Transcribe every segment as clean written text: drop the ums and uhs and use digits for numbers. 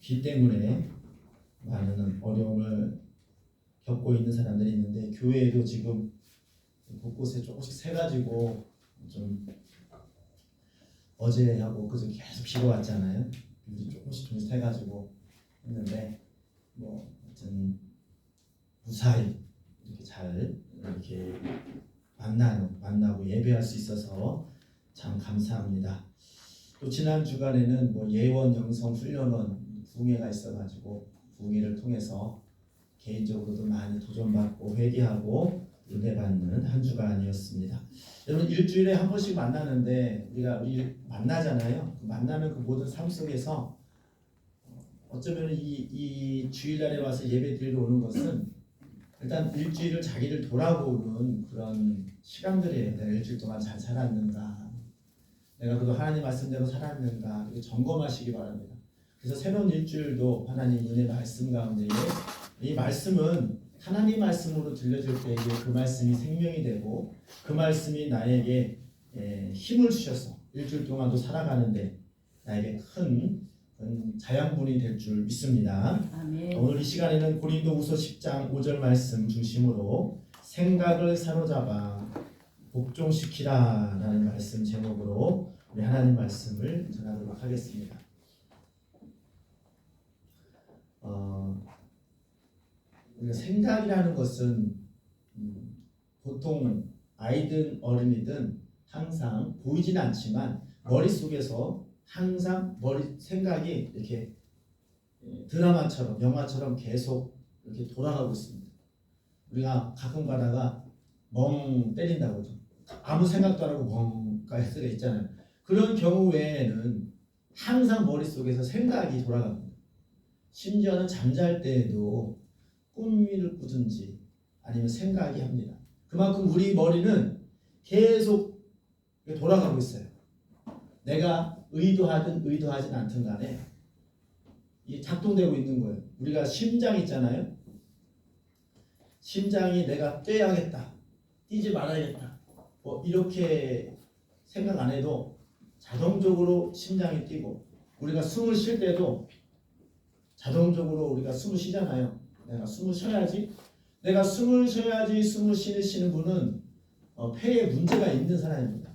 비 때문에 많은 어려움을 겪고 있는 사람들이 있는데 교회에도 지금 곳곳에 조금씩 새가지고 좀 어제하고 그저 계속 비가 왔잖아요. 비들이 조금씩 새가지고 했는데 뭐 하여튼 무사히 이렇게 잘 이렇게 만나고 예배할 수 있어서 참 감사합니다. 또 지난 주간에는 뭐 예원 영성 훈련원 부흥회가 있어가지고 부흥회를 통해서 개인적으로도 많이 도전받고 회개하고 은혜받는 한 주간이었습니다. 여러분 일주일에 한 번씩 만나는데 우리가 만나잖아요. 만나는 그 모든 삶 속에서 어쩌면 이 주일날에 와서 예배드리러 오는 것은 일단 일주일을 자기를 돌아보는 그런 시간들이에요. 내가 일주일 동안 잘 살았는가, 내가 그래도 하나님 말씀대로 살았는가 점검하시기 바랍니다. 그래서 새로운 일주일도 하나님 은혜 말씀 가운데에 이 말씀은 하나님 말씀으로 들려질 때에 그 말씀이 생명이 되고 그 말씀이 나에게 힘을 주셔서 일주일 동안도 살아가는데 나에게 큰 자양분이 될 줄 믿습니다. 아멘. 오늘 이 시간에는 고린도후서 10장 5절 말씀 중심으로 생각을 사로잡아 복종시키라라는 말씀 제목으로 우리 하나님 말씀을 전하도록 하겠습니다. 우리가 생각이라는 것은 보통 아이든 어른이든 항상 보이지는 않지만 머릿속에서 항상 생각이 이렇게 드라마처럼 영화처럼 계속 이렇게 돌아가고 있습니다. 우리가 가끔 가다가 멍 때린다고 하죠. 아무 생각도 안 하고 멍 갈 때가 있잖아요. 그런 경우 외에는 항상 머릿속에서 생각이 돌아갑니다. 심지어는 잠잘 때에도 꿈을 꾸든지 아니면 생각이 합니다. 그만큼 우리 머리는 계속 돌아가고 있어요. 내가 의도하든 의도하진 않든 간에 이 작동되고 있는 거예요. 우리가 심장 있잖아요. 심장이 내가 뛰어야겠다, 뛰지 말아야겠다, 뭐 이렇게 생각 안 해도 자동적으로 심장이 뛰고, 우리가 숨을 쉴 때도 자동적으로 우리가 숨을 쉬잖아요. 내가 숨을 쉬어야지. 숨을 쉬는 분은 폐에 문제가 있는 사람입니다.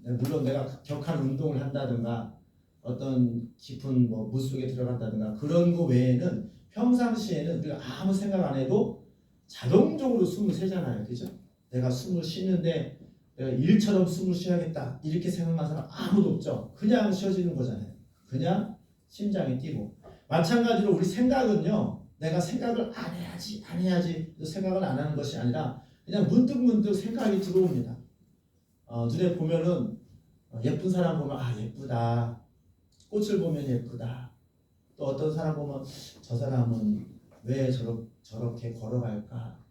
물론 내가 격한 운동을 한다든가 어떤 깊은 물속에 들어간다든가 그런 거 외에는 평상시에는 우리가 아무 생각 안 해도 자동적으로 숨을 쉬잖아요. 그죠? 내가 숨을 쉬는데 내가 일처럼 숨을 쉬어야겠다 이렇게 생각하는 사람 아무도 없죠. 그냥 쉬어지는 거잖아요. 그냥 심장이 뛰고. 마찬가지로 우리 생각은요, 내가 생각을 안 해야지 생각을 안 하는 것이 아니라 그냥 문득 생각이 들어옵니다. 눈에 보면은 예쁜 사람 보면 예쁘다, 꽃을 보면 예쁘다, 또 어떤 사람 보면 저 사람은 왜 저렇게 걸어갈까,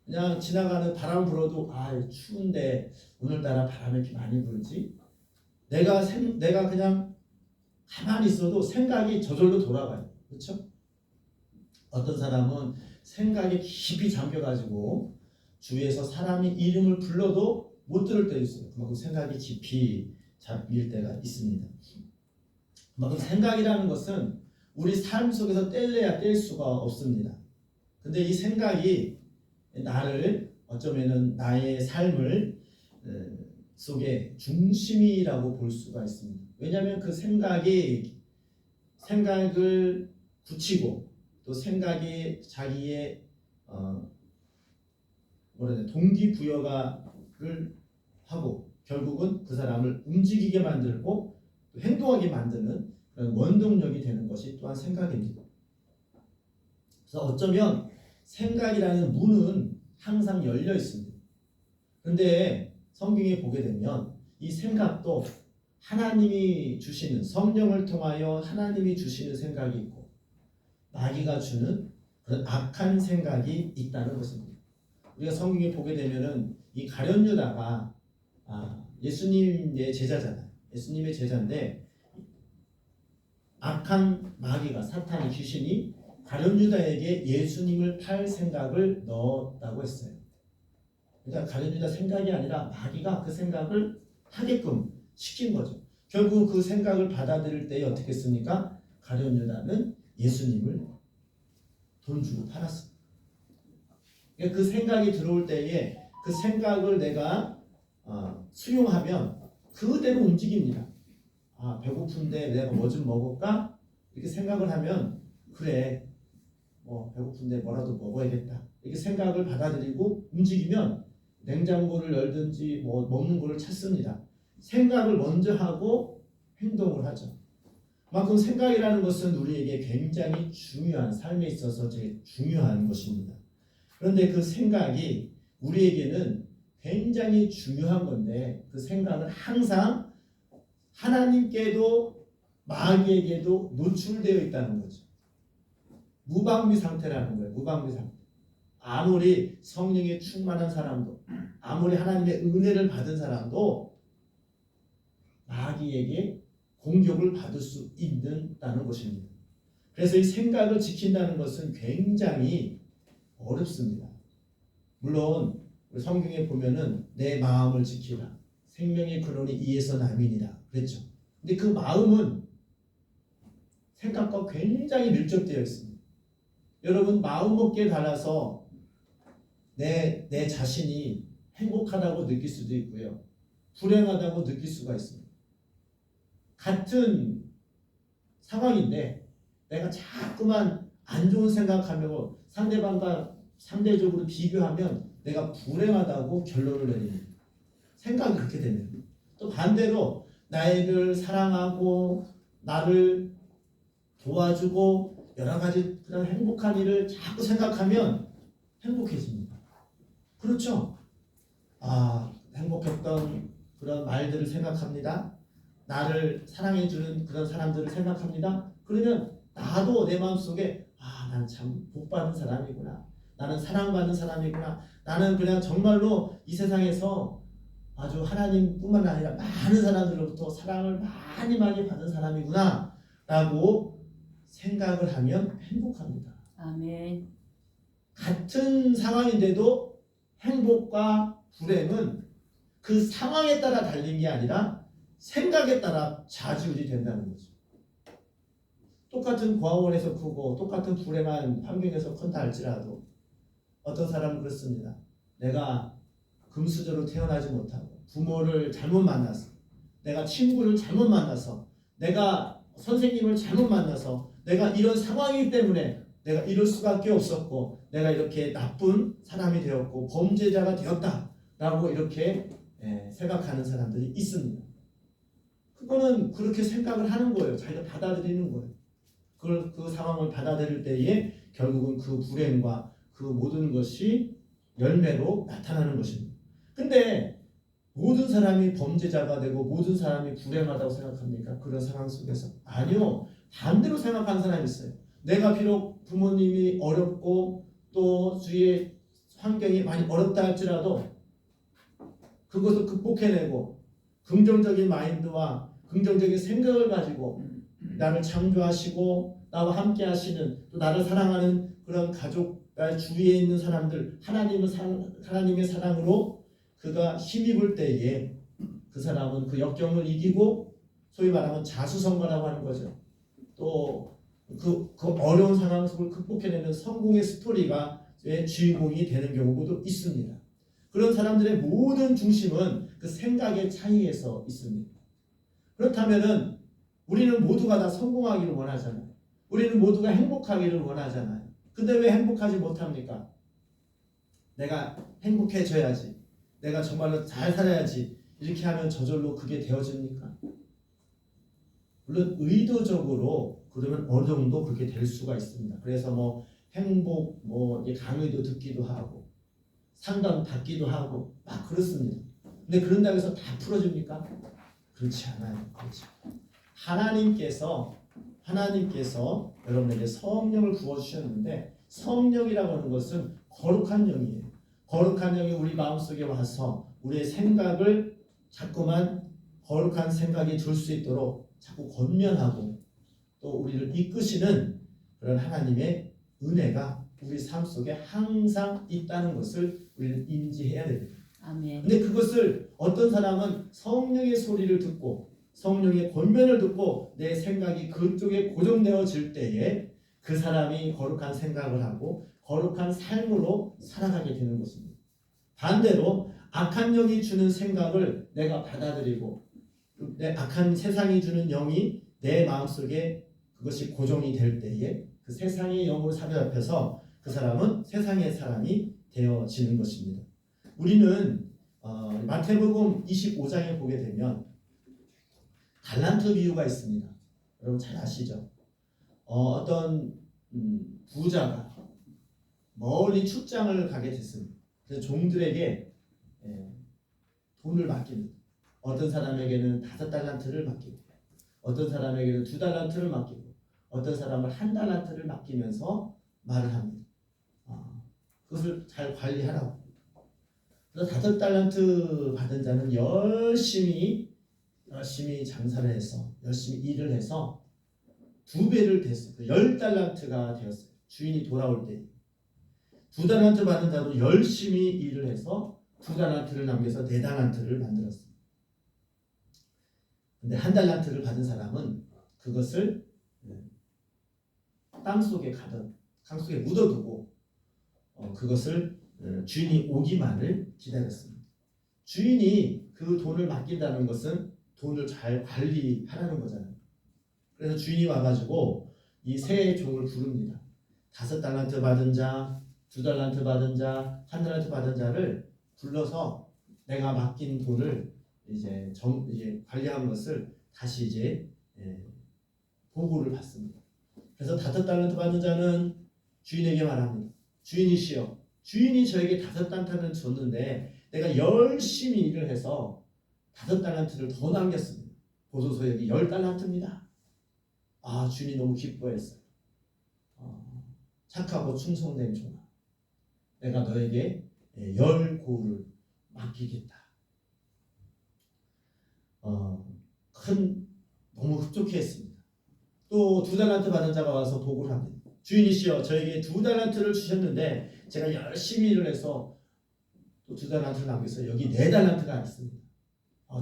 그냥 지나가는 바람 불어도 추운데 오늘따라 바람이 이렇게 많이 불지. 내가 그냥 가만히 있어도 생각이 저절로 돌아가요. 그렇죠? 어떤 사람은 생각에 깊이 잠겨가지고 주위에서 사람이 이름을 불러도 못 들을 때도 있어요. 그만큼 생각이 깊이 잠길 때가 있습니다. 그만큼 생각이라는 것은 우리 삶 속에서 뗄래야 뗄 수가 없습니다. 근데 이 생각이 나를 어쩌면은 나의 삶을 속에 중심이라고 볼 수가 있습니다. 왜냐하면 그 생각을 굳히고 또 생각이 자기의 동기부여를 하고 결국은 그 사람을 움직이게 만들고 또 행동하게 만드는 그런 원동력이 되는 것이 또한 생각입니다. 그래서 어쩌면 생각이라는 문은 항상 열려 있습니다. 그런데 성경에 보게 되면 이 생각도 하나님이 주시는, 성령을 통하여 하나님이 주시는 생각이 있고 마귀가 주는 그런 악한 생각이 있다는 것입니다. 우리가 성경에 보게 되면은 이 가룟 유다가 예수님의 제자잖아요. 예수님의 제자인데 악한 마귀가, 사탄이, 귀신이 가룟 유다에게 예수님을 팔 생각을 넣었다고 했어요. 그러니까 가룟 유다 생각이 아니라 마귀가 그 생각을 하게끔 시킨 거죠. 결국 그 생각을 받아들일 때 어떻게 했습니까? 가룟 유다는 예수님을 돈 주고 팔았습니다. 그러니까 그 생각이 들어올 때에 그 생각을 내가 수용하면 그대로 움직입니다. 아, 배고픈데 내가 뭐 좀 먹을까? 이렇게 생각을 하면 그래, 배고픈데 뭐라도 먹어야겠다. 이렇게 생각을 받아들이고 움직이면 냉장고를 열든지 뭐 먹는 거를 찾습니다. 생각을 먼저 하고 행동을 하죠. 그만큼 생각이라는 것은 우리에게 굉장히 중요한, 삶에 있어서 되게 중요한 것입니다. 그런데 그 생각이 우리에게는 굉장히 중요한 건데 그 생각은 항상 하나님께도 마귀에게도 노출되어 있다는 거죠. 무방비 상태라는 거예요. 무방비 상태. 아무리 성령에 충만한 사람도, 아무리 하나님의 은혜를 받은 사람도 마귀에게 공격을 받을 수 있다는 것입니다. 그래서 이 생각을 지킨다는 것은 굉장히 어렵습니다. 물론 성경에 보면은 내 마음을 지키라. 생명의 근원이 이에서 남이니라 그랬죠. 근데 그 마음은 생각과 굉장히 밀접되어 있습니다. 여러분 마음먹기에 달라서 내 자신이 행복하다고 느낄 수도 있고요. 불행하다고 느낄 수가 있습니다. 같은 상황인데 내가 자꾸만 안 좋은 생각하며 상대방과 상대적으로 비교하면 내가 불행하다고 결론을 내립니다. 생각이 그렇게 되면 또 반대로 나를 사랑하고 나를 도와주고 여러 가지 그런 행복한 일을 자꾸 생각하면 행복해집니다. 그렇죠? 행복했던 그런 말들을 생각합니다. 나를 사랑해주는 그런 사람들을 생각합니다. 그러면 나도 내 마음속에 나는 참 복받은 사람이구나. 나는 사랑받는 사람이구나. 나는 그냥 정말로 이 세상에서 아주 하나님뿐만 아니라 많은 사람들로부터 사랑을 많이 받은 사람이구나 라고 생각을 하면 행복합니다. 아멘. 같은 상황인데도 행복과 불행은 그 상황에 따라 달린 게 아니라 생각에 따라 좌지우지 된다는 거죠. 똑같은 고아원에서 크고 똑같은 불행한 환경에서 컸다 할지라도 어떤 사람은 그렇습니다. 내가 금수저로 태어나지 못하고 부모를 잘못 만나서 내가 친구를 잘못 만나서 내가 선생님을 잘못 만나서 내가 이런 상황이기 때문에 내가 이럴 수밖에 없었고 내가 이렇게 나쁜 사람이 되었고 범죄자가 되었다라고 이렇게 생각하는 사람들이 있습니다. 그거는 그렇게 생각을 하는 거예요. 자기가 받아들이는 거예요. 그 상황을 받아들일 때에 결국은 그 불행과 그 모든 것이 열매로 나타나는 것입니다. 근데 모든 사람이 범죄자가 되고 모든 사람이 불행하다고 생각합니까? 그런 상황 속에서 아니요. 반대로 생각하는 사람이 있어요. 내가 비록 부모님이 어렵고 또 주위의 환경이 많이 어렵다 할지라도 그것을 극복해내고 긍정적인 마인드와 긍정적인 생각을 가지고 나를 창조하시고 나와 함께 하시는 또 나를 사랑하는 그런 가족 주위에 있는 사람들 하나님의 사랑으로 그가 힘입을 때에 그 사람은 그 역경을 이기고 소위 말하면 자수성가라고 하는 거죠. 또 그 어려운 상황 속을 극복해내는 성공의 스토리가 주인공이 되는 경우도 있습니다. 그런 사람들의 모든 중심은 그 생각의 차이에서 있습니다. 그렇다면은 우리는 모두가 다 성공하기를 원하잖아요. 우리는 모두가 행복하기를 원하잖아요. 근데 왜 행복하지 못합니까? 내가 행복해져야지. 내가 정말로 잘 살아야지. 이렇게 하면 저절로 그게 되어집니까? 물론 의도적으로 그러면 어느 정도 그렇게 될 수가 있습니다. 그래서 행복 강의도 듣기도 하고 상담 받기도 하고 막 그렇습니다. 근데 그런다고 해서 다 풀어집니까? 그렇지 않아요. 그렇지. 하나님께서 여러분에게 성령을 부어주셨는데 성령이라고 하는 것은 거룩한 영이에요. 거룩한 영이 우리 마음속에 와서 우리의 생각을 자꾸만 거룩한 생각이 들 수 있도록 자꾸 권면하고 또 우리를 이끄시는 그런 하나님의 은혜가 우리 삶 속에 항상 있다는 것을 우리는 인지해야 됩니다. 아멘. 근데 그것을 어떤 사람은 성령의 소리를 듣고 성령의 권면을 듣고 내 생각이 그쪽에 고정되어질 때에 그 사람이 거룩한 생각을 하고 거룩한 삶으로 살아가게 되는 것입니다. 반대로 악한 영이 주는 생각을 내가 받아들이고 내 악한 세상이 주는 영이 내 마음속에 그것이 고정이 될 때에 그 세상의 영으로 사로잡혀서 그 사람은 세상의 사람이 되어지는 것입니다. 우리는 마태복음 25장에 보게 되면 달란트 비유가 있습니다. 여러분 잘 아시죠? 어떤 부자가 멀리 출장을 가게 됐습니다. 그래서 종들에게 돈을 맡깁니다. 어떤 사람에게는 5달란트를 맡기고 어떤 사람에게는 2달란트를 맡기고 어떤 사람을 1달란트를 맡기면서 말을 합니다. 그것을 잘 관리하라고. 그래서 5달란트 받은 자는 열심히 장사를 해서 열심히 일을 해서 2배를 됐어요. 10달란트가 되었어요. 주인이 돌아올 때. 2달란트 받은 자도 열심히 일을 해서 2달란트를 남겨서 4달란트를 만들었습니다. 근데 1달란트를 받은 사람은 그것을 땅속에 묻어두고 그것을 주인이 오기만을 기다렸습니다. 주인이 그 돈을 맡긴다는 것은 돈을 잘 관리하라는 거잖아요. 그래서 주인이 와가지고 이 세 종을 부릅니다. 5달란트 받은 자, 2달란트 받은 자, 1달란트 받은 자를 불러서 내가 맡긴 돈을 이제 관리한 것을 다시 이제 보고를 받습니다. 그래서 5달란트 받은 자는 주인에게 말합니다. 주인이시여, 주인이 저에게 5달란트를 줬는데 내가 열심히 일을 해서 5달란트를 더 남겼습니다. 보소서 여기 10달란트입니다. 주인이 너무 기뻐했어요. 착하고 충성된 종아, 내가 너에게 10고를 맡기겠다. 너무 흡족해했습니다. 또 2달란트 받은 자가 와서 보고를 합니다. 주인이시여, 저에게 2달란트를 주셨는데 제가 열심히 일을 해서 또 2달란트를 남겨서 여기 4달란트가 있습니다.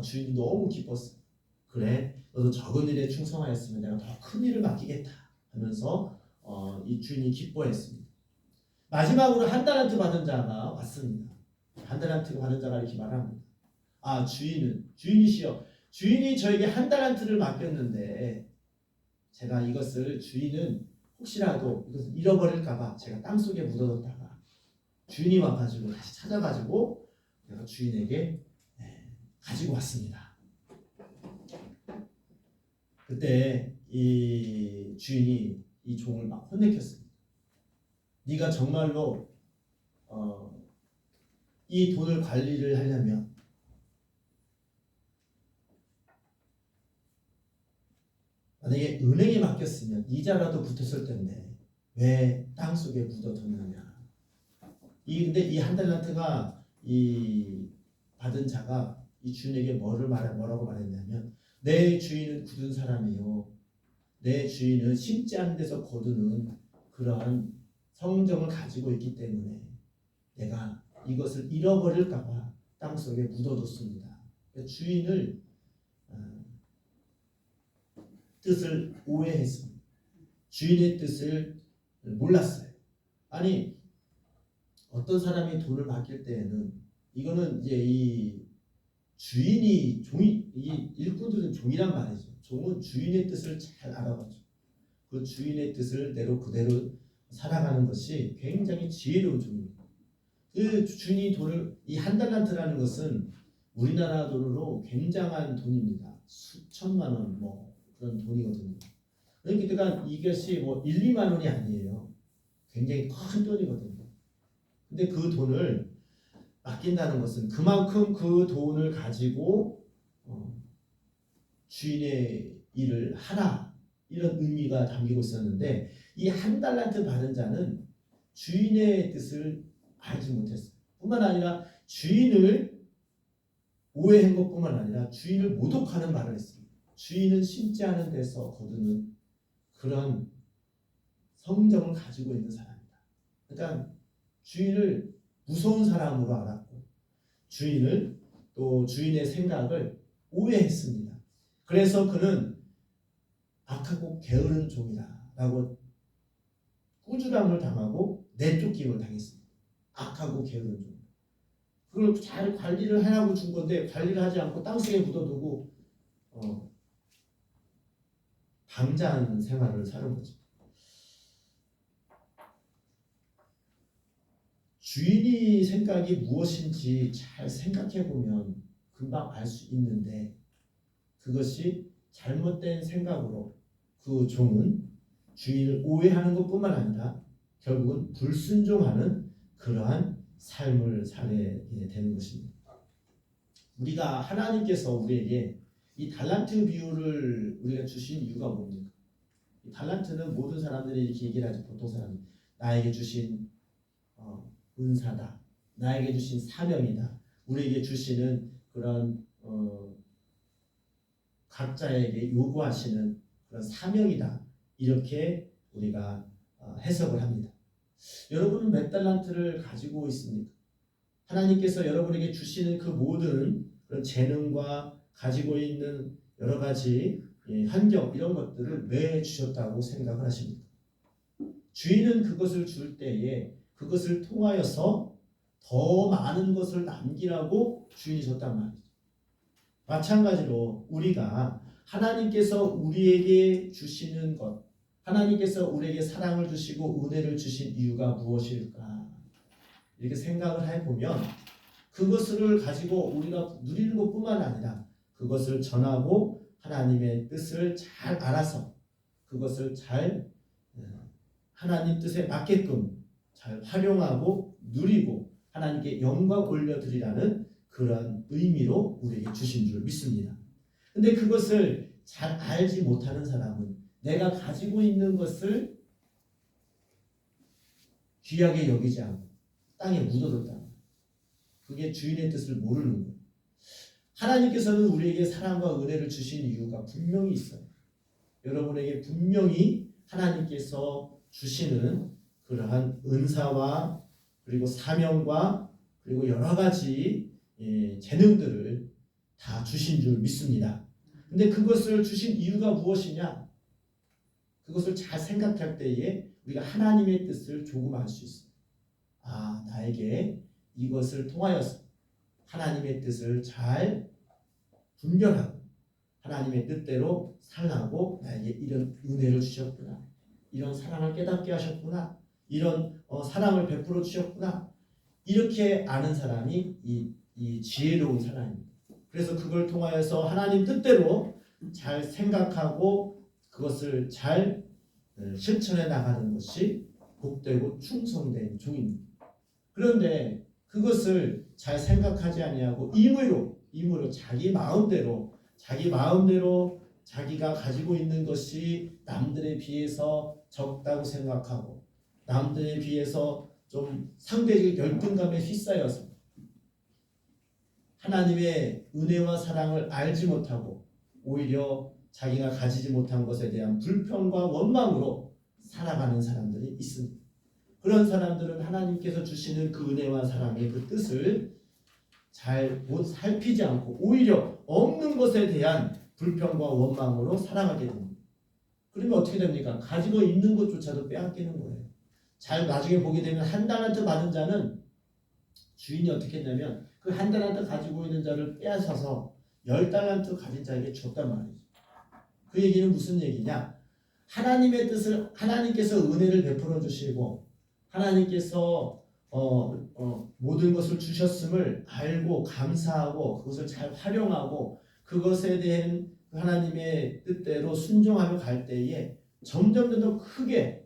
주인이 너무 기뻤어요. 그래, 너도 적은 일에 충성하였으면 내가 더 큰 일을 맡기겠다 하면서 이 주인이 기뻐했습니다. 마지막으로 1달란트 받은 자가 왔습니다. 1달란트 받은 자가 이렇게 말합니다. 주인이시여, 주인이 저에게 1달란트를 맡겼는데 제가 이것을 주인은 혹시라도 이것을 잃어버릴까봐 제가 땅속에 묻어뒀다가 주인이 와가지고 다시 찾아가지고 내가 주인에게 가지고 왔습니다. 그때 이 주인이 이 종을 막 혼내켰습니다. 네가 정말로 이 돈을 관리를 하려면 만약에 은행에 맡겼으면 이자라도 붙었을 텐데 왜 땅속에 묻어뒀느냐. 근데 이 1달란트가 이 받은 자가 이 주인에게 뭐라고 말했냐면, 내 주인은 굳은 사람이요, 내 주인은 심지 않은 데서 거두는 그러한 성정을 가지고 있기 때문에 내가 이것을 잃어버릴까봐 땅속에 묻어뒀습니다. 주인을 뜻을 오해했습니다. 주인의 뜻을 몰랐어요. 어떤 사람이 돈을 맡길 때에는 이거는 이제 이 주인이 이 일꾼들은 종이란 말이죠. 종은 주인의 뜻을 잘 알아가죠. 그 주인의 뜻을 그대로 살아가는 것이 굉장히 지혜로운 종입니다. 그 주인이 이 1달란트라는 것은 우리나라 돈으로 굉장한 돈입니다. 수천만 원 그런 돈이거든요. 그러니까 이것이 1, 2만 원이 아니에요. 굉장히 큰 돈이거든요. 근데 그 돈을 맡긴다는 것은 그만큼 그 돈을 가지고 주인의 일을 하라, 이런 의미가 담기고 있었는데, 이 1달란트 받은 자는 주인의 뜻을 알지 못했어요. 뿐만 아니라 주인을 오해한 것뿐만 아니라 주인을 모독하는 말을 했습니다. 주인은 심지 않은 데서 거두는 그런 성정을 가지고 있는 사람이다. 그러니까 주인을 무서운 사람으로 알았고 주인을 또 주인의 생각을 오해했습니다. 그래서 그는 악하고 게으른 종이다라고 꾸지람을 당하고 내쫓김을 당했습니다. 악하고 게으른 종. 그걸 잘 관리를 하라고 준 건데 관리를 하지 않고 땅속에 묻어두고 방자한 생활을 사는 거죠. 주인이 생각이 무엇인지 잘 생각해 보면 금방 알 수 있는데 그것이 잘못된 생각으로 그 종은 주인을 오해하는 것뿐만 아니라 결국은 불순종하는 그러한 삶을 살게 되는 것입니다. 우리가 하나님께서 우리에게 이 달란트 비유를 우리가 주신 이유가 뭡니까? 이 달란트는 모든 사람들이 이렇게 얘기를 하죠. 보통 사람이 나에게 주신 은사다. 나에게 주신 사명이다. 우리에게 주시는 그런 각자에게 요구하시는 그런 사명이다. 이렇게 우리가 해석을 합니다. 여러분은 몇 달란트를 가지고 있습니까? 하나님께서 여러분에게 주시는 그 모든 그런 재능과 가지고 있는 여러 가지 환경 이런 것들을 왜 주셨다고 생각을 하십니까? 주인은 그것을 줄 때에 그것을 통하여서 더 많은 것을 남기라고 주인이 줬단 말이죠. 마찬가지로 우리가 하나님께서 우리에게 주시는 것, 하나님께서 우리에게 사랑을 주시고 은혜를 주신 이유가 무엇일까? 이렇게 생각을 해보면 그것을 가지고 우리가 누리는 것뿐만 아니라 그것을 전하고 하나님의 뜻을 잘 알아서 그것을 잘 하나님 뜻에 맞게끔 잘 활용하고 누리고 하나님께 영광 올려드리라는 그런 의미로 우리에게 주신 줄 믿습니다. 근데 그것을 잘 알지 못하는 사람은 내가 가지고 있는 것을 귀하게 여기지 않고 땅에 묻어뒀다. 그게 주인의 뜻을 모르는 거예요. 하나님께서는 우리에게 사랑과 은혜를 주신 이유가 분명히 있어요. 여러분에게 분명히 하나님께서 주시는 그러한 은사와 그리고 사명과 그리고 여러 가지 재능들을 다 주신 줄 믿습니다. 근데 그것을 주신 이유가 무엇이냐? 그것을 잘 생각할 때에 우리가 하나님의 뜻을 조금 알 수 있어요. 아, 나에게 이것을 통하여서 하나님의 뜻을 잘 분별하고 하나님의 뜻대로 살라고 나에게 이런 은혜를 주셨구나. 이런 사랑을 깨닫게 하셨구나. 이런 사랑을 베풀어 주셨구나. 이렇게 아는 사람이 이 지혜로운 사람입니다. 그래서 그걸 통하여서 하나님 뜻대로 잘 생각하고 그것을 잘 실천해 나가는 것이 복되고 충성된 종입니다. 그런데 그것을 잘 생각하지 아니하고 임의로 자기 마음대로 자기가 가지고 있는 것이 남들에 비해서 적다고 생각하고 남들에 비해서 좀 상대적 열등감에 휩싸여서 하나님의 은혜와 사랑을 알지 못하고 오히려 자기가 가지지 못한 것에 대한 불평과 원망으로 살아가는 사람들이 있습니다. 그런 사람들은 하나님께서 주시는 그 은혜와 사랑의 그 뜻을 잘 못 살피지 않고 오히려 없는 것에 대한 불평과 원망으로 살아가게 됩니다. 그러면 어떻게 됩니까? 가지고 있는 것조차도 빼앗기는 거예요. 잘 나중에 보게 되면 한 달란트 받은 자는 주인이 어떻게 했냐면 그 한 달란트 가지고 있는 자를 빼앗아서 10달란트 가진 자에게 줬단 말이죠. 그 얘기는 무슨 얘기냐? 하나님의 뜻을 하나님께서 은혜를 베풀어 주시고 하나님께서 모든 것을 주셨음을 알고 감사하고 그것을 잘 활용하고 그것에 대한 하나님의 뜻대로 순종하며 갈 때에 점점 더 크게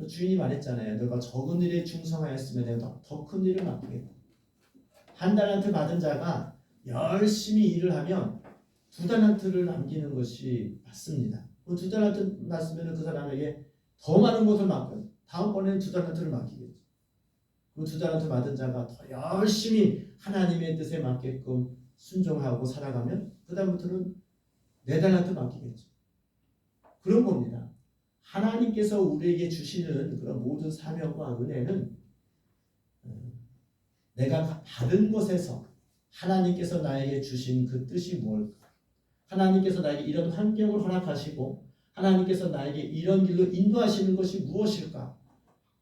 주인이 말했잖아요. 너가 적은 일에 충성하였으면 내가 더 큰 일을 맡기겠다. 한 달란트 받은 자가 열심히 일을 하면 2달란트를 남기는 것이 맞습니다. 그 2달란트 났으면 그 사람에게 더 많은 것을 맡겨요. 다음번에는 2달란트를 맡기겠죠. 그 2달란트 받은 자가 더 열심히 하나님의 뜻에 맞게끔 순종하고 살아가면 그 다음부터는 4달란트 맡기겠죠. 그런 겁니다. 하나님께서 우리에게 주시는 그런 모든 사명과 은혜는 내가 받은 것에서 하나님께서 나에게 주신 그 뜻이 뭘까? 하나님께서 나에게 이런 환경을 허락하시고 하나님께서 나에게 이런 길로 인도하시는 것이 무엇일까?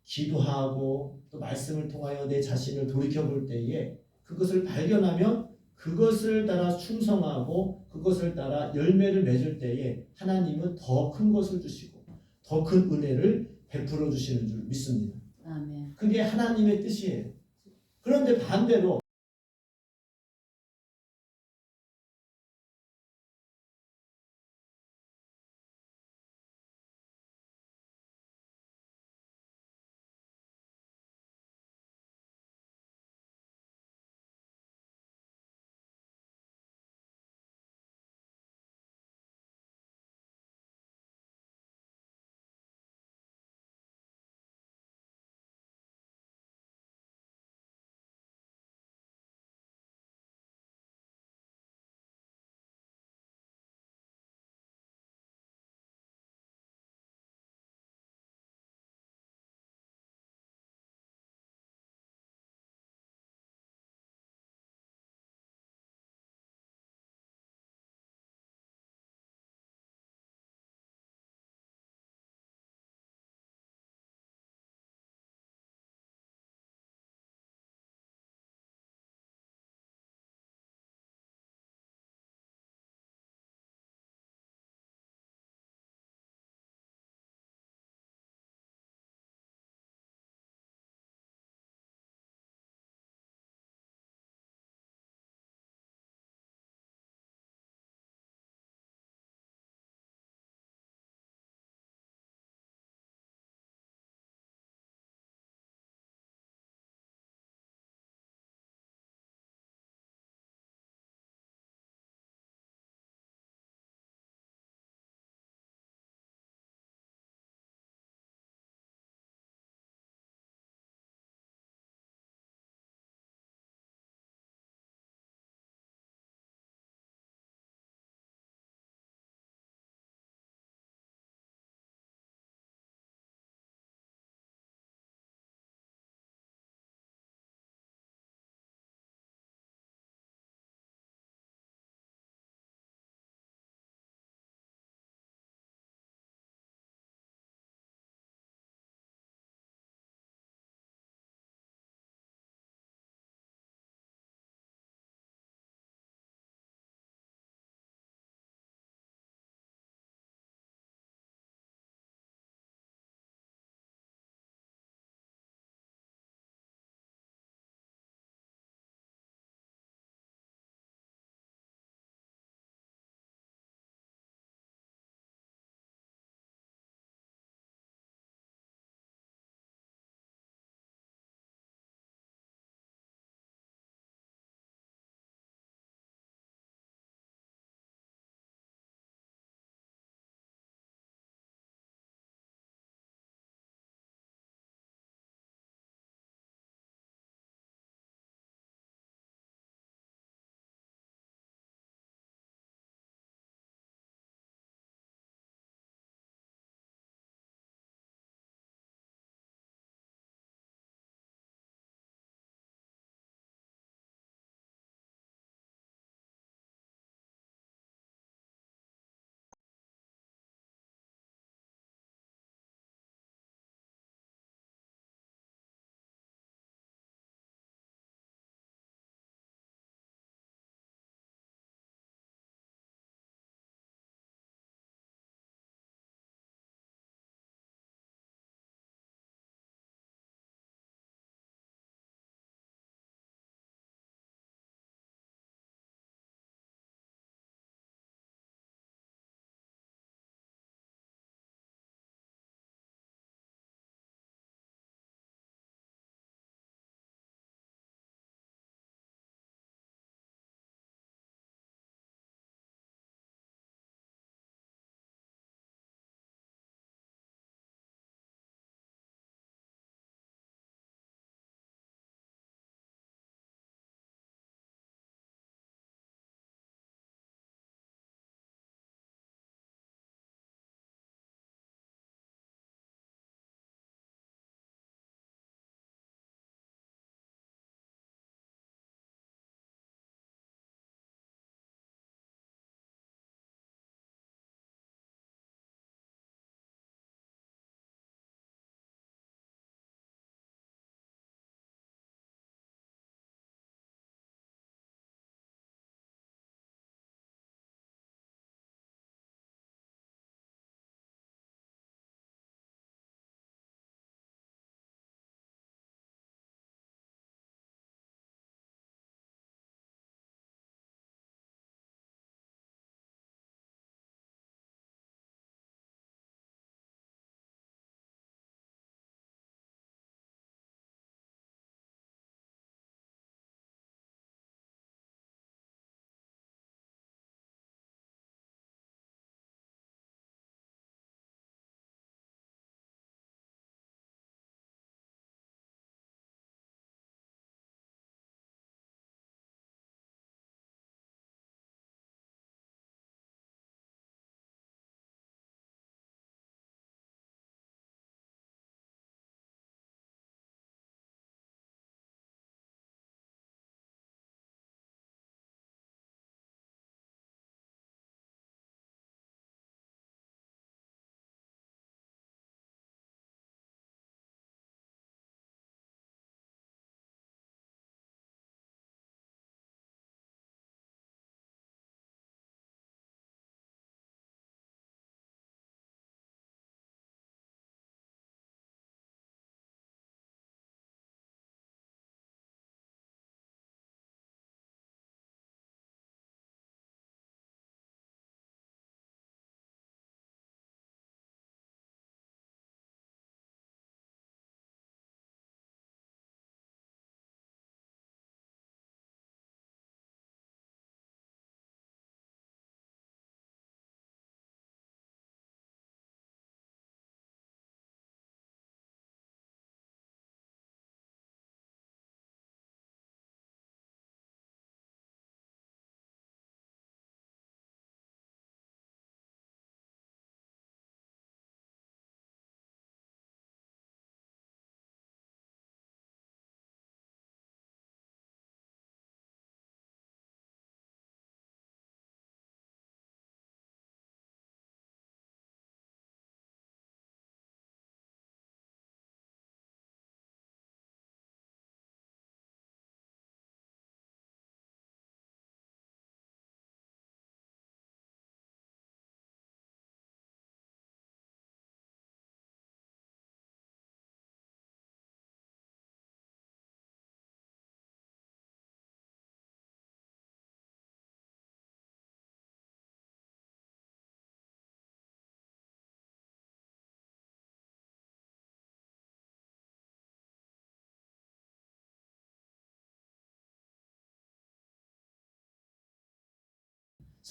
기도하고 또 말씀을 통하여 내 자신을 돌이켜볼 때에 그것을 발견하면 그것을 따라 충성하고 그것을 따라 열매를 맺을 때에 하나님은 더 큰 것을 주시고 더 큰 은혜를 베풀어 주시는 줄 믿습니다. 아멘. 그게 하나님의 뜻이에요. 그런데 반대로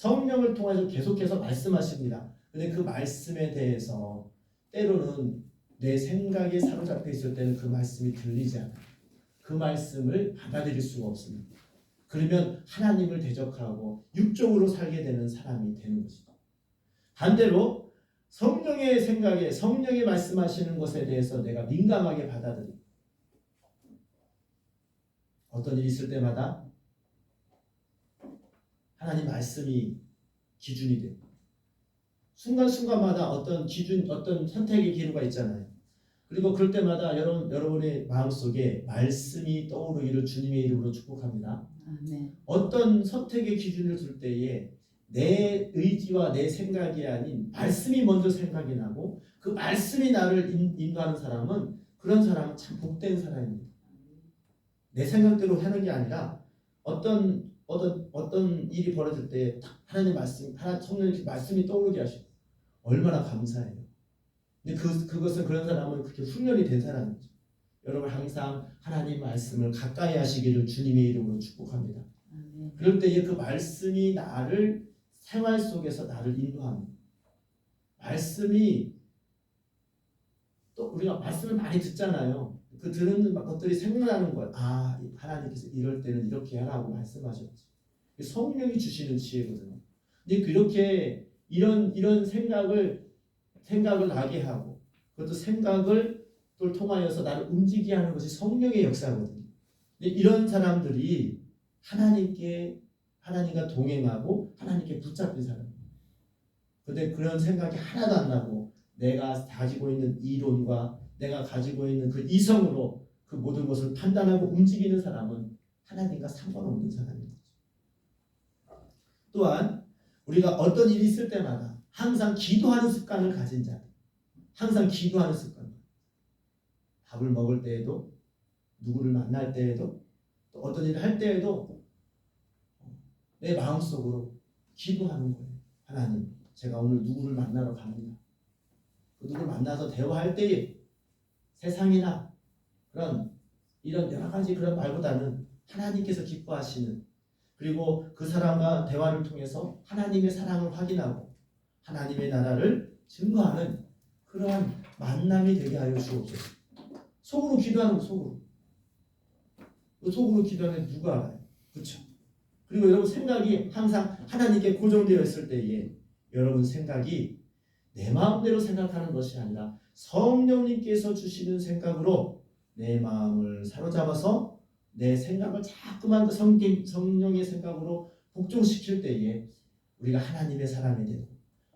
성령을 통해서 계속해서 말씀하십니다. 근데 그 말씀에 대해서 때로는 내 생각에 사로잡혀 있을 때는 그 말씀이 들리지 않아요. 그 말씀을 받아들일 수가 없습니다. 그러면 하나님을 대적하고 육적으로 살게 되는 사람이 되는 것이죠. 반대로 성령의 생각에 성령이 말씀하시는 것에 대해서 내가 민감하게 받아들이고 어떤 일이 있을 때마다 하나님 말씀이 기준이 되고 순간순간마다 어떤 기준, 어떤 선택의 기로가 있잖아요. 그리고 그럴 때마다 여러분의 마음속에 말씀이 떠오르기를 주님의 이름으로 축복합니다. 네. 어떤 선택의 기준을 둘 때에 내 의지와 내 생각이 아닌 말씀이 먼저 생각이 나고 그 말씀이 나를 인도하는 사람은 그런 사람은 참 복된 사람입니다. 내 생각대로 하는 게 아니라 어떤 일이 벌어질 때 하나님 말씀, 성령의 말씀이 떠오르게 하시고 얼마나 감사해요. 근데 그것은 그런 사람은 그렇게 훈련이 된 사람이죠. 여러분 항상 하나님 말씀을 가까이 하시기를 주님의 이름으로 축복합니다. 그럴 때에 그 말씀이 나를 생활 속에서 나를 인도합니다. 말씀이 또 우리가 말씀을 많이 듣잖아요. 그 듣는 것들이 생각나는 거예요. 아, 하나님께서 이럴 때는 이렇게 하라고 말씀하셨지. 성령이 주시는 지혜거든요. 근데 그렇게 이런 생각을 나게 하고 그것도 생각을 또 통하여서 나를 움직이게 하는 것이 성령의 역사거든요. 근데 이런 사람들이 하나님과 동행하고 하나님께 붙잡힌 사람입니다. 근데 그런 생각이 하나도 안 나고 내가 가지고 있는 이론과 내가 가지고 있는 그 이성으로 그 모든 것을 판단하고 움직이는 사람은 하나님과 상관없는 사람입니다. 또한 우리가 어떤 일이 있을 때마다 항상 기도하는 습관을 가진 자, 항상 기도하는 습관. 밥을 먹을 때에도, 누구를 만날 때에도, 또 어떤 일을 할 때에도 내 마음속으로 기도하는 거예요. 하나님, 제가 오늘 누구를 만나러 갑니다. 그 누구를 만나서 대화할 때에 세상이나 이런 여러 가지 그런 말보다는 하나님께서 기뻐하시는, 그리고 그 사람과 대화를 통해서 하나님의 사랑을 확인하고 하나님의 나라를 증거하는 그러한 만남이 되게 하여 주옵소서. 속으로 기도하는 거, 속으로 기도하는 누가 알아요? 그렇죠? 그리고 여러분 생각이 항상 하나님께 고정되어 있을 때에 여러분 생각이 내 마음대로 생각하는 것이 아니라 성령님께서 주시는 생각으로 내 마음을 사로잡아서 내 생각을 자꾸만 그 성령의 생각으로 복종시킬 때에 우리가 하나님의 사람이 되고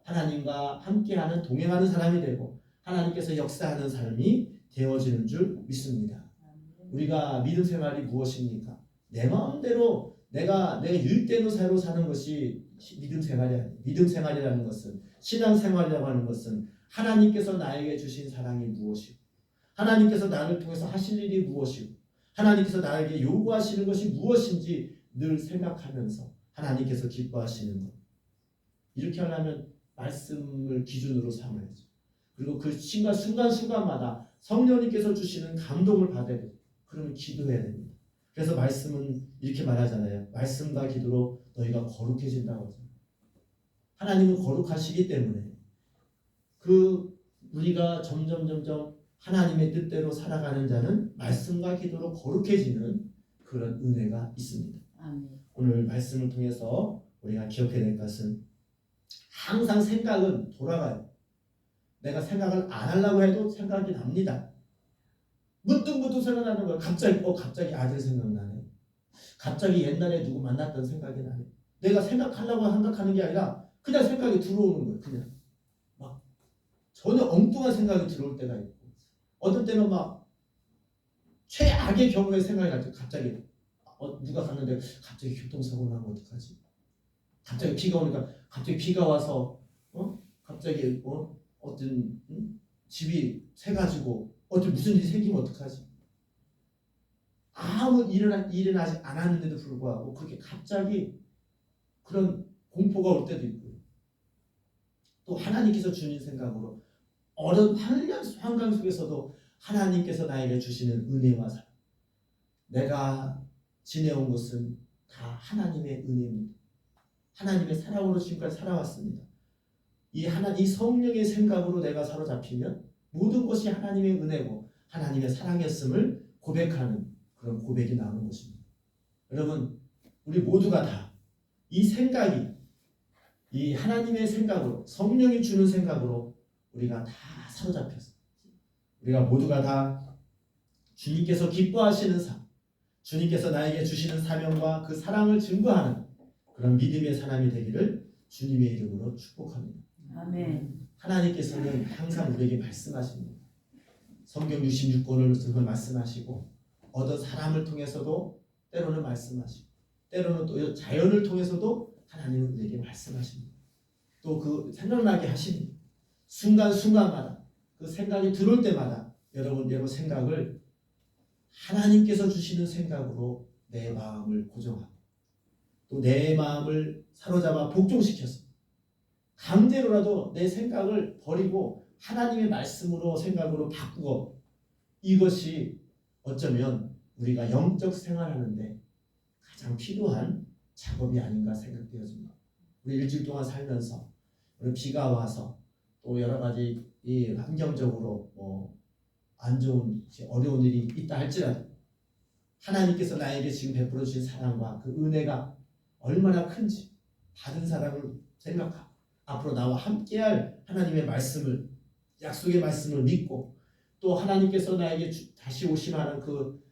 하나님과 함께하는 동행하는 사람이 되고 하나님께서 역사하는 삶이 되어지는 줄 믿습니다. 우리가 믿음 생활이 무엇입니까? 내 마음대로 내가 유익되는 삶으로 사는 것이 믿음 생활이 아니에요. 믿음 생활이라는 것은, 신앙 생활이라고 하는 것은 하나님께서 나에게 주신 사랑이 무엇이고 하나님께서 나를 통해서 하실 일이 무엇이고 하나님께서 나에게 요구하시는 것이 무엇인지 늘 생각하면서 하나님께서 기뻐하시는 것. 이렇게 하려면 말씀을 기준으로 삼아야죠. 그리고 그 순간순간마다 성령님께서 주시는 감동을 받아야 돼요. 그러면 기도해야 됩니다. 그래서 말씀은 이렇게 말하잖아요. 말씀과 기도로 너희가 거룩해진다고 하잖아요. 하나님은 거룩하시기 때문에 우리가 점점 하나님의 뜻대로 살아가는 자는 말씀과 기도로 거룩해지는 그런 은혜가 있습니다. 아멘. 오늘 말씀을 통해서 우리가 기억해야 될 것은 항상 생각은 돌아가요. 내가 생각을 안 하려고 해도 생각이 납니다. 문득 생각나는 거예요. 갑자기 아들 생각나네. 갑자기 옛날에 누구 만났던 생각이 나네. 내가 생각하려고 생각하는 게 아니라 그냥 생각이 들어오는 거예요. 그냥 막 전혀 엉뚱한 생각이 들어올 때가 있고 어떨 때는 막 최악의 경우에 생각이 날 때 갑자기 누가 갔는데 갑자기 교통사고 나면 어떡하지? 갑자기 비가 오니까 갑자기 비가 와서 갑자기 어떤 집이 새가지고 어떤 무슨 일이 생기면 어떡하지? 아무 일어나지 않았는데도 불구하고 그렇게 갑자기 그런 공포가 올 때도 있고요. 또 하나님께서 주신 생각으로 어려운 환경 속에서도 하나님께서 나에게 주시는 은혜와 사랑, 내가 지내온 것은 다 하나님의 은혜입니다. 하나님의 사랑으로 지금까지 살아왔습니다. 이 성령의 생각으로 내가 사로잡히면 모든 것이 하나님의 은혜고 하나님의 사랑이었음을 고백하는 그런 고백이 나오는 것입니다. 여러분, 우리 모두가 다 이 생각이 이 하나님의 생각으로 성령이 주는 생각으로 우리가 다 사로잡혔어요. 우리가 모두가 다 주님께서 기뻐하시는 삶, 주님께서 나에게 주시는 사명과 그 사랑을 증거하는 그런 믿음의 사람이 되기를 주님의 이름으로 축복합니다. 아멘. 하나님께서는 항상 우리에게 말씀하십니다. 성경 66권을 들고 말씀하시고 어떤 사람을 통해서도 때로는 말씀하시고 때로는 또 자연을 통해서도 하나님은 우리에게 말씀하십니다. 또 그 생각나게 하십니다. 순간순간마다 그 생각이 들어올 때마다 여러분 생각을 하나님께서 주시는 생각으로 내 마음을 고정하고 또 내 마음을 사로잡아 복종시켜서 강제로라도 내 생각을 버리고 하나님의 말씀으로 생각으로 바꾸고 이것이 어쩌면 우리가 영적 생활하는데 가장 필요한 작업이 아닌가 생각되어집니다. 우리 일주일 동안 살면서 우리 비가 와서 또 여러 가지 이 환경적으로 안 좋은 어려운 일이 있다 할지라도 하나님께서 나에게 지금 베풀어 주신 사랑과 그 은혜가 얼마나 큰지 받은 사랑을 생각하고 앞으로 나와 함께할 하나님의 말씀을 약속의 말씀을 믿고 또 하나님께서 나에게 다시 오시는 그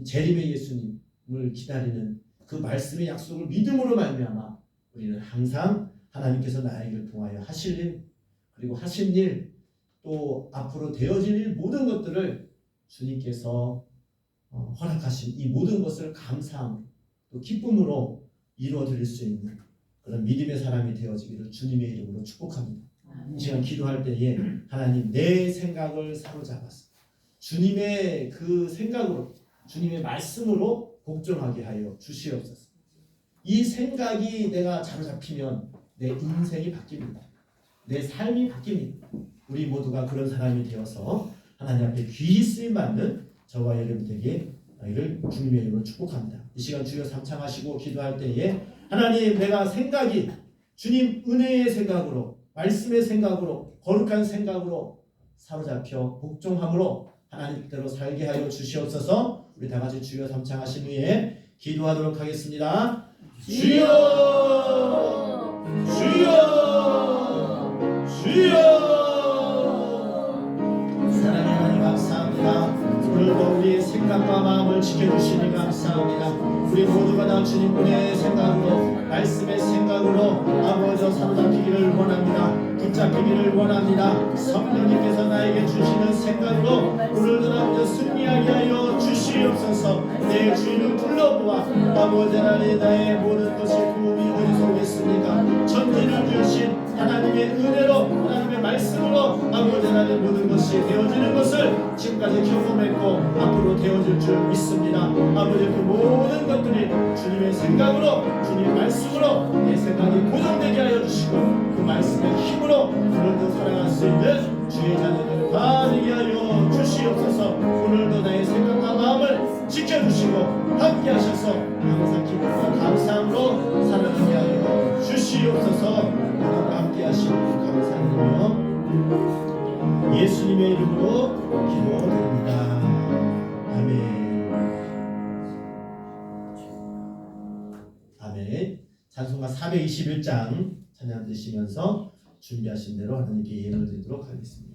재림의 예수님을 기다리는 그 말씀의 약속을 믿음으로 말미암아 우리는 항상 하나님께서 나에게 통하여 하실 일 그리고 하신 일 또 앞으로 되어질 일 모든 것들을 주님께서 허락하신 이 모든 것을 감사함 또 기쁨으로 이루어드릴 수 있는 그런 믿음의 사람이 되어지기를 주님의 이름으로 축복합니다. 이 시간 기도할 때에 하나님 내 생각을 사로잡아서 주님의 그 생각으로 주님의 말씀으로 복종하게 하여 주시옵소서. 이 생각이 내가 사로잡히면 내 인생이 바뀝니다. 내 삶이 바뀝니다. 우리 모두가 그런 사람이 되어서 하나님 앞에 귀히 쓰임받는 저와 여러분 되게 이를 주님의 이름으로 축복합니다. 이 시간 주여 삼창하시고 기도할 때에 하나님 내가 생각이 주님 은혜의 생각으로 말씀의 생각으로 거룩한 생각으로 사로잡혀 복종함으로 하나님 뜻대로 살게 하여 주시옵소서. 우리 다 같이 주여 삼창하신 후에 기도하도록 하겠습니다. 주여 주여 주여 사랑의 하나님 감사합니다. 오늘도 우리의 생각과 마음을 지켜주시니 감사합니다. 우리 모두가 다 주님 은혜의 생각으로 말씀의 생각으로 아버지 사로잡히기를 원합니다. 붙잡히기를 원합니다. 성령님께서 나에게 주시는 생각으로 오늘도 아버지 승리하게 하여 주시옵소서. 내 주인을 불러보아 아버지 하나님 나의 모든 것이 도움이 어디서 오겠습니까? 천지를 주신 하나님의 은혜로 하나님의 말씀으로 아버지 하나님 모든 것이 되어지는 것을 지금까지 경험했고 앞으로 되어질 줄 믿습니다. 아버지 그 모든 것들이 주님의 생각으로 주님의 말씀으로 내 생각이 고정되게 하여 주시고 그 말씀의 힘으로 오늘도 살아갈 수 있는 주의 자녀들 다 되게 하여 주시옵소서. 오늘도 나의 생각과 마음을 지켜주시고 함께 하셔서 항상 기쁨과 감사함으로 살아가게 하여 주시옵소서. 오늘도 함께 하시고 감사드리며 예수님의 이름으로 기도드립니다. 아멘. 아멘. 찬송가 421장 찬양 드시면서 준비하신 대로 하나님께 예언을 드리도록 하겠습니다.